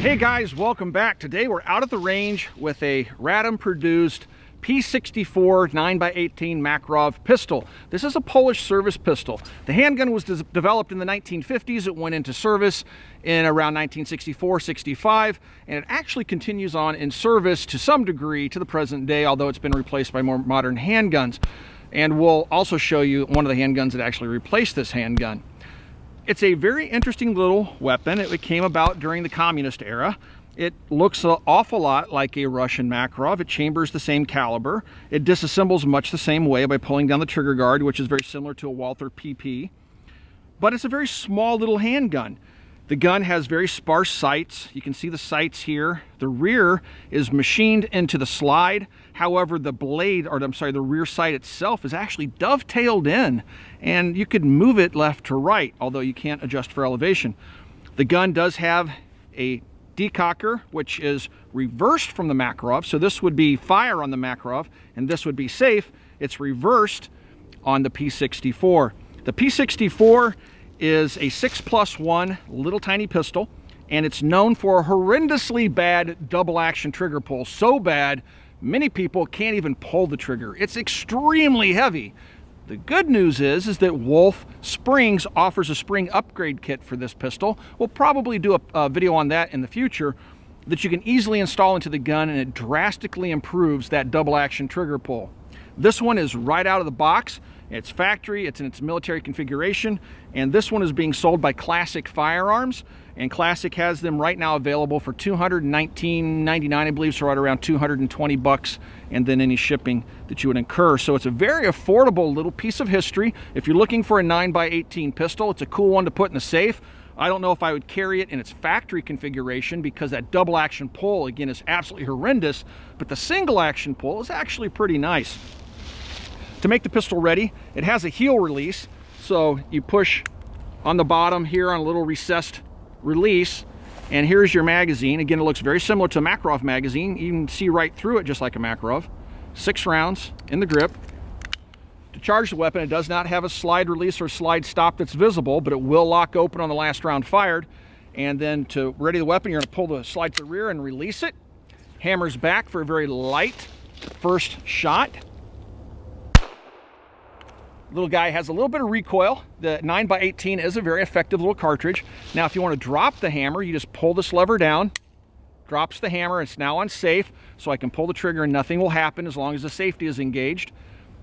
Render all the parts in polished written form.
Hey guys, welcome back. Today we're out at the range with a Radom produced P64 9x18 Mk12 pistol. This is a Polish service pistol. The handgun was developed in the 1950s. It went into service in around 1964-65, and it actually continues on in service to some degree to the present day, although it's been replaced by more modern handguns. And we'll also show you one of the handguns that actually replaced this handgun. It's a very interesting little weapon. It came about during the communist era. It looks an awful lot like a Russian Makarov. It chambers the same caliber. It disassembles much the same way by pulling down the trigger guard, which is very similar to a Walther PP. But it's a very small little handgun. The gun has very sparse sights. You can see the sights here. The rear is machined into the slide. However, the blade, or I'm sorry, the rear sight itself is actually dovetailed in, and you could move it left to right, although you can't adjust for elevation. The gun does have a decocker, which is reversed from the Makarov. So this would be fire on the Makarov, and this would be safe. It's reversed on the P64. The P64 is a 6+1 little tiny pistol, and it's known for a horrendously bad double action trigger pull. So bad, many people can't even pull the trigger. It's extremely heavy. The good news is that Wolf Springs offers a spring upgrade kit for this pistol. We'll probably do a video on that in the future that you can easily install into the gun, and it drastically improves that double action trigger pull. This one is right out of the box. It's factory, it's in its military configuration, and this one is being sold by Classic Firearms, and Classic has them right now available for $219.99, I believe, so right around 220 bucks, and then any shipping that you would incur. So it's a very affordable little piece of history. If you're looking for a 9x18 pistol, it's a cool one to put in the safe. I don't know if I would carry it in its factory configuration because that double action pull, again, is absolutely horrendous, but the single action pull is actually pretty nice. To make the pistol ready, it has a heel release, so you push on the bottom here on a little recessed release, and here's your magazine. Again, it looks very similar to a Makarov magazine. You can see right through it just like a Makarov. 6 rounds in the grip. To charge the weapon, it does not have a slide release or slide stop that's visible, but it will lock open on the last round fired. And then to ready the weapon, you're going to pull the slide to the rear and release it. Hammers back for a very light first shot. Little guy has a little bit of recoil. The 9x18 is a very effective little cartridge. Now, if you want to drop the hammer, you just pull this lever down, drops the hammer. It's now on safe, so I can pull the trigger and nothing will happen as long as the safety is engaged.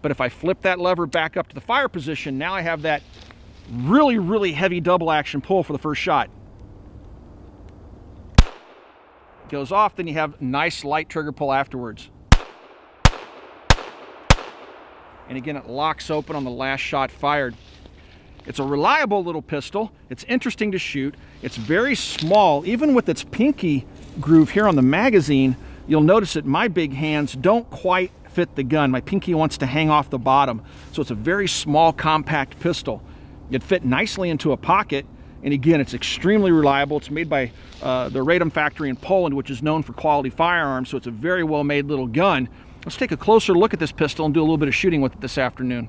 But if I flip that lever back up to the fire position, now I have that really, really heavy double action pull for the first shot. It goes off, then you have nice light trigger pull afterwards. And again, it locks open on the last shot fired. It's a reliable little pistol. It's interesting to shoot. It's very small. Even with its pinky groove here on the magazine, you'll notice that my big hands don't quite fit the gun. My pinky wants to hang off the bottom. So it's a very small, compact pistol. It fit nicely into a pocket. And again, it's extremely reliable. It's made by the Radom factory in Poland, which is known for quality firearms. So it's a very well-made little gun. Let's take a closer look at this pistol and do a little bit of shooting with it this afternoon.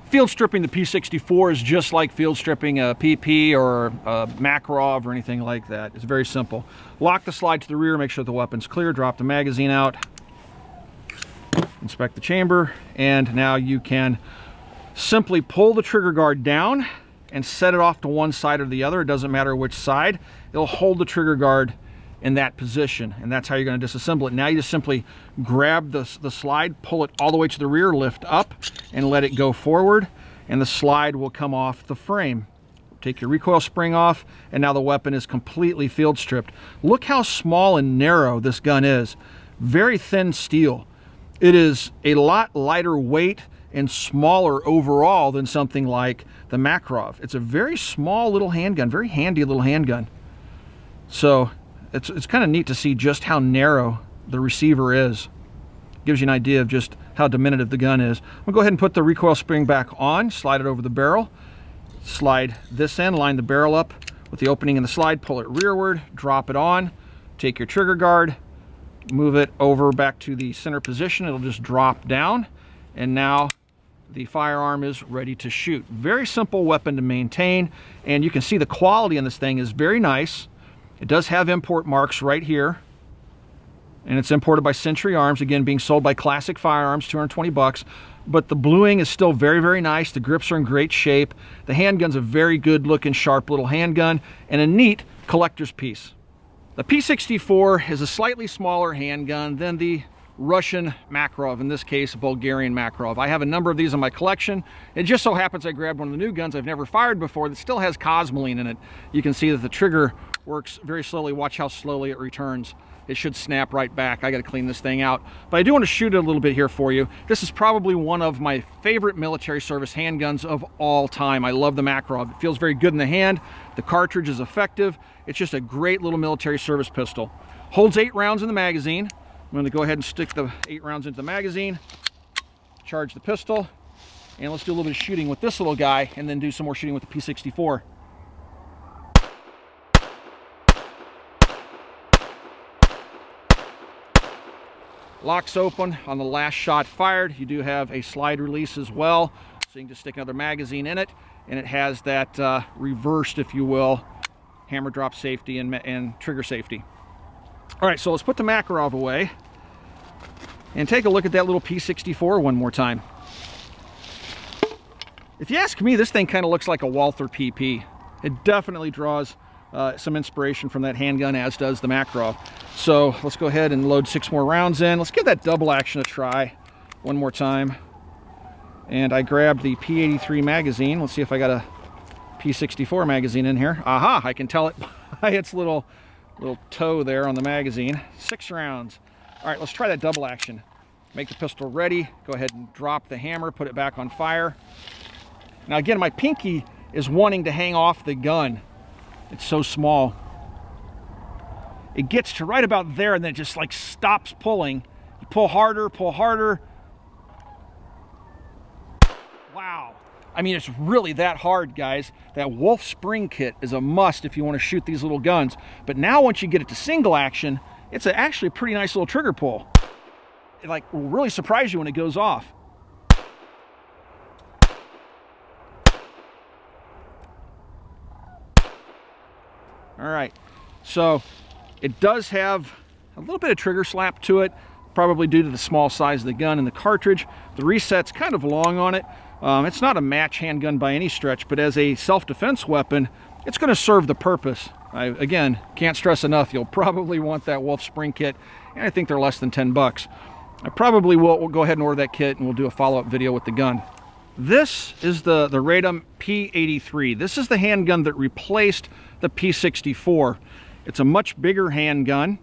Field stripping the P64 is just like field stripping a PP or a Makarov or anything like that. It's very simple. Lock the slide to the rear, make sure the weapon's clear, drop the magazine out, inspect the chamber, and now you can simply pull the trigger guard down and set it off to one side or the other. It doesn't matter which side. It'll hold the trigger guard in that position, and that's how you're going to disassemble it. Now you just simply grab the slide, pull it all the way to the rear, lift up, and let it go forward, and the slide will come off the frame. Take your recoil spring off, and now the weapon is completely field stripped. Look how small and narrow this gun is. Very thin steel. It is a lot lighter weight and smaller overall than something like the Makarov. It's a very small little handgun, very handy little handgun. So it's kind of neat to see just how narrow the receiver is. Gives you an idea of just how diminutive the gun is. I'm gonna go ahead and put the recoil spring back on, slide it over the barrel, slide this end, line the barrel up with the opening in the slide, pull it rearward, drop it on, take your trigger guard, move it over back to the center position. It'll just drop down, and now the firearm is ready to shoot. Very simple weapon to maintain, and you can see the quality on this thing is very nice. It does have import marks right here, and it's imported by Century Arms, again being sold by Classic Firearms, 220 bucks. But the bluing is still very, very nice. The grips are in great shape. The handgun's a very good looking, sharp little handgun, and a neat collector's piece. The P64 is a slightly smaller handgun than the Russian Makarov, in this case a Bulgarian Makarov. I have a number of these in my collection. It just so happens I grabbed one of the new guns I've never fired before that still has cosmoline in it. You can see that the trigger works very slowly. Watch how slowly it returns. It should snap right back. I got to clean this thing out. But I do want to shoot it a little bit here for you. This is probably one of my favorite military service handguns of all time. I love the Makarov. It feels very good in the hand. The cartridge is effective. It's just a great little military service pistol. Holds 8 rounds in the magazine. I'm going to go ahead and stick the 8 rounds into the magazine, charge the pistol, and let's do a little bit of shooting with this little guy and then do some more shooting with the P64. Locks open on the last shot fired. You do have a slide release as well, so you can just stick another magazine in it, and it has that reversed, if you will, hammer drop safety and trigger safety. All right, so let's put the Makarov away and take a look at that little P64 one more time. If you ask me, this thing kind of looks like a Walther PP. It definitely draws some inspiration from that handgun, as does the Makarov. So let's go ahead and load 6 more rounds in. Let's give that double action a try one more time. And I grabbed the P83 magazine. Let's see if I got a P64 magazine in here. Aha, I can tell it by its little toe there on the magazine. 6 rounds. All right, let's try that double action. Make the pistol ready. Go ahead and drop the hammer, put it back on fire. Now again, my pinky is wanting to hang off the gun. It's so small. It gets to right about there and then it just like stops pulling. You pull harder, pull harder. Wow. I mean, it's really that hard, guys. That Wolf spring kit is a must if you want to shoot these little guns. But now once you get it to single action, it's actually a pretty nice little trigger pull. It like will really surprise you when it goes off. All right, so it does have a little bit of trigger slap to it, probably due to the small size of the gun and the cartridge. The reset's kind of long on it. It's not a match handgun by any stretch, but as a self-defense weapon, it's going to serve the purpose. I, again, can't stress enough, you'll probably want that Wolf spring kit, and I think they're less than 10 bucks. I probably will go ahead and order that kit, and we'll do a follow-up video with the gun. This is the Radom P83. This is the handgun that replaced the P64. It's a much bigger handgun.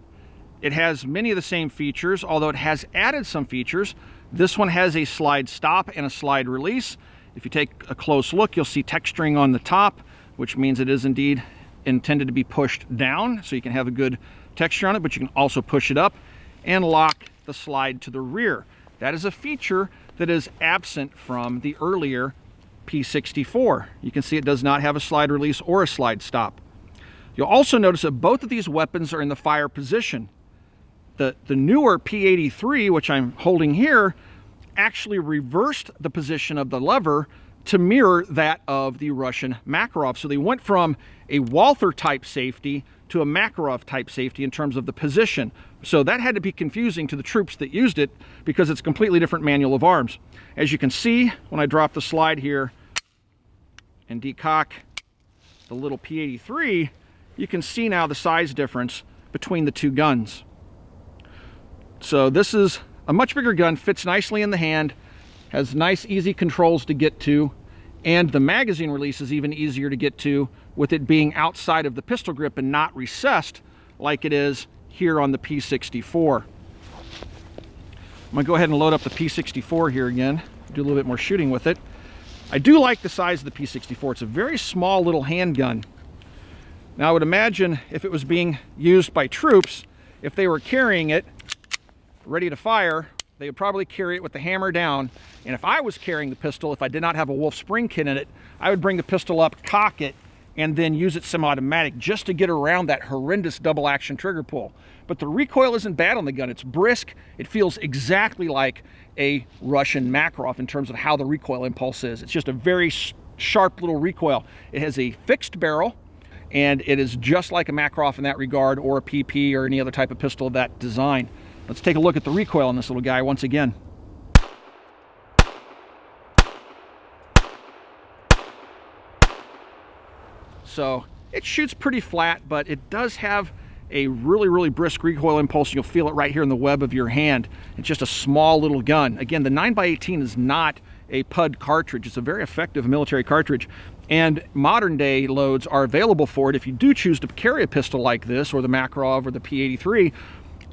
It has many of the same features, although it has added some features. This one has a slide stop and a slide release. If you take a close look, you'll see texturing on the top, which means it is indeed intended to be pushed down, so you can have a good texture on it, but you can also push it up and lock the slide to the rear. That is a feature that is absent from the earlier P64. You can see it does not have a slide release or a slide stop. You'll also notice that both of these weapons are in the fire position. The newer P83, which I'm holding here, actually reversed the position of the lever to mirror that of the Russian Makarov. So they went from a Walther type safety to a Makarov type safety in terms of the position. So that had to be confusing to the troops that used it because it's a completely different manual of arms. As you can see, when I drop the slide here and decock the little P83, you can see now the size difference between the two guns. So this is a much bigger gun, fits nicely in the hand, has nice easy controls to get to, and the magazine release is even easier to get to with it being outside of the pistol grip and not recessed like it is here on the P64. I'm gonna go ahead and load up the P64 here again, do a little bit more shooting with it. I do like the size of the P64. It's a very small little handgun. Now I would imagine if it was being used by troops, if they were carrying it ready to fire, they would probably carry it with the hammer down. And if I was carrying the pistol, if I did not have a Wolf spring kit in it, I would bring the pistol up, cock it, and then use it semi-automatic just to get around that horrendous double action trigger pull. But the recoil isn't bad on the gun. It's brisk. It feels exactly like a Russian Makarov in terms of how the recoil impulse is. It's just a very sharp little recoil. It has a fixed barrel, and it is just like a Makarov in that regard, or a PP or any other type of pistol of that design. Let's take a look at the recoil on this little guy once again. So it shoots pretty flat, but it does have a really brisk recoil impulse. You'll feel it right here in the web of your hand. It's just a small little gun. Again, the 9x18 is not a PUD cartridge. It's a very effective military cartridge, and modern day loads are available for it. If you do choose to carry a pistol like this, or the Makarov or the P83,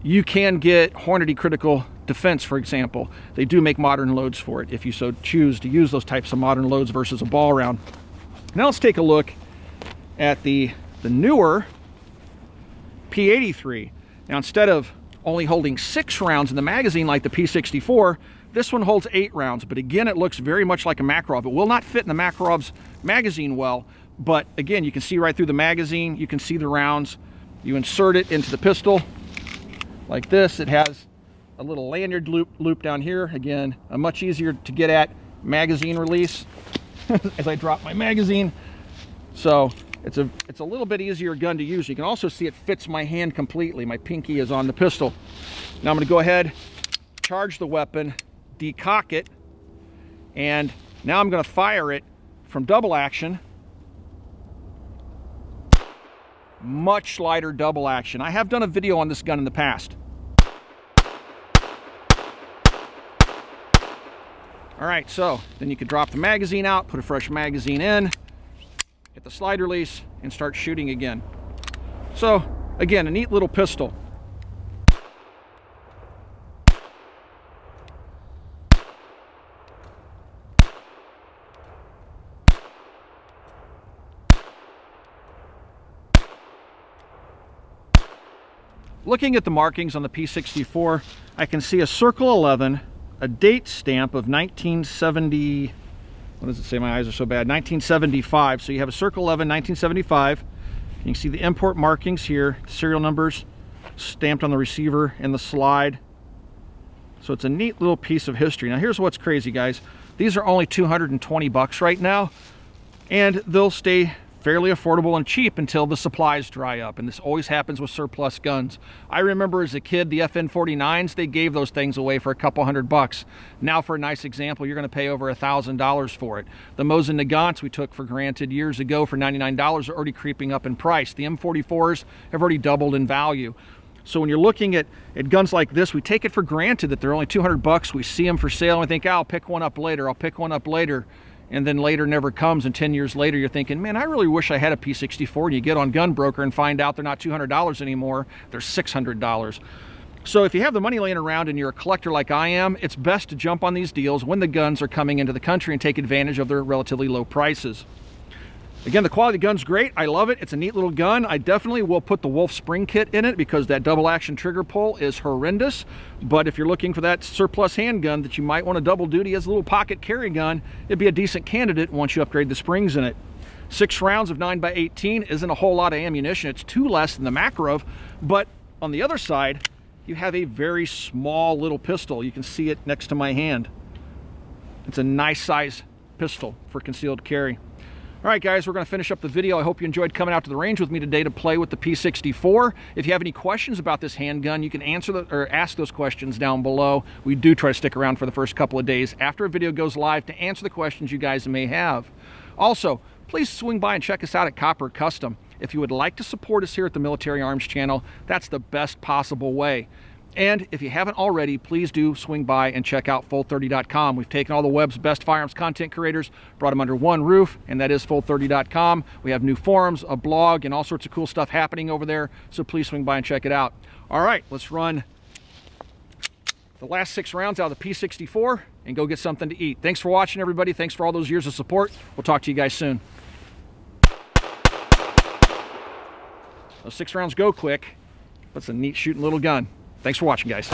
you can get Hornady Critical Defense, for example. They do make modern loads for it if you so choose to use those types of modern loads versus a ball round. Now let's take a look at the newer P83. Now, instead of only holding 6 rounds in the magazine like the P64, this one holds 8 rounds. But again, it looks very much like a Makarov. It will not fit in the Makarov's magazine well, but again, you can see right through the magazine. You can see the rounds. You insert it into the pistol like this. It has a little lanyard loop down here. Again, a much easier to get at magazine release as I drop my magazine. So it's a little bit easier gun to use. You can also see it fits my hand completely. My pinky is on the pistol. Now I'm going to go ahead, charge the weapon, decock it, and now I'm going to fire it from double action. Much lighter double action. I have done a video on this gun in the past. All right, so then you can drop the magazine out, put a fresh magazine in, hit the slide release, and start shooting again. So again, a neat little pistol. Looking at the markings on the P64, I can see a Circle 11, a date stamp of 1970, what does it say? My eyes are so bad. 1975. So you have a Circle 11, 1975. You can see the import markings here, serial numbers stamped on the receiver and the slide. So it's a neat little piece of history. Now here's what's crazy, guys. These are only 220 bucks right now, and they'll stay fairly affordable and cheap until the supplies dry up, and this always happens with surplus guns. I remember as a kid, the FN49s, they gave those things away for a couple $100. Now, for a nice example, you're going to pay over $1,000 for it. The Mosin Nagants we took for granted years ago for $99 are already creeping up in price. The M44s have already doubled in value. So when you're looking at guns like this, we take it for granted that they're only 200 bucks. We see them for sale and we think, oh, I'll pick one up later, I'll pick one up later. And then later never comes, and 10 years later you're thinking, man, I really wish I had a P64, and you get on Gun Broker and find out they're not $200 anymore, they're $600. So if you have the money laying around and you're a collector like I am, it's best to jump on these deals when the guns are coming into the country and take advantage of their relatively low prices. Again, the quality of the gun's great. I love it. It's a neat little gun. I definitely will put the Wolf spring kit in it because that double action trigger pull is horrendous. But if you're looking for that surplus handgun that you might want to double duty as a little pocket carry gun, it'd be a decent candidate once you upgrade the springs in it. 6 rounds of 9x18 isn't a whole lot of ammunition. It's 2 less than the Makarov. But on the other side, you have a very small little pistol. You can see it next to my hand. It's a nice size pistol for concealed carry. All right, guys, we're going to finish up the video. I hope you enjoyed coming out to the range with me today to play with the P64. If you have any questions about this handgun, you can ask those questions down below. We do try to stick around for the first couple of days after a video goes live to answer the questions you guys may have. Also, please swing by and check us out at Copper Custom. If you would like to support us here at the Military Arms channel, that's the best possible way. And if you haven't already, please do swing by and check out Full30.com. We've taken all the web's best firearms content creators, brought them under one roof, and that is Full30.com. We have new forums, a blog, and all sorts of cool stuff happening over there, so please swing by and check it out. All right, let's run the last 6 rounds out of the P64 and go get something to eat. Thanks for watching, everybody. Thanks for all those years of support. We'll talk to you guys soon. Those 6 rounds go quick, but it's a neat shooting little gun. Thanks for watching, guys.